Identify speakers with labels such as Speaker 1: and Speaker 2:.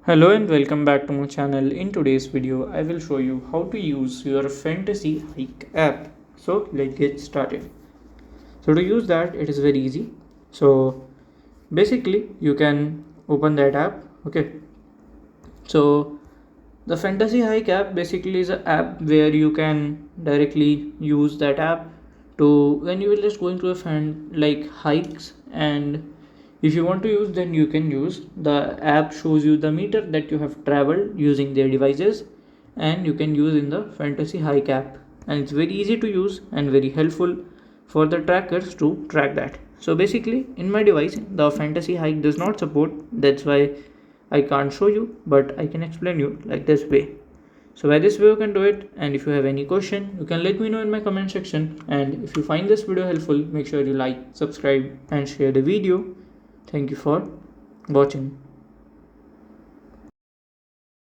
Speaker 1: Hello and welcome back to my channel. In today's video, I will show you how to use your Fantasy Hike app. So let's get started. So to use that, it is very easy. So basically, you can open that app. Okay. So the Fantasy Hike app basically is an app where you can directly use that app to when you will just going to a fan like hikes, and if you want to use, then you can use the app shows you the meter that you have traveled using their devices, and you can use in the Fantasy Hike app, and it's very easy to use and very helpful for the trackers to track that. So basically in my device the Fantasy Hike does not support, that's why I can't show you, but I can explain you like this way. So by this way you can do it, and if you have any question you can let me know in my comment section, and if you find this video helpful make sure you like, subscribe and share the video. Thank you for watching.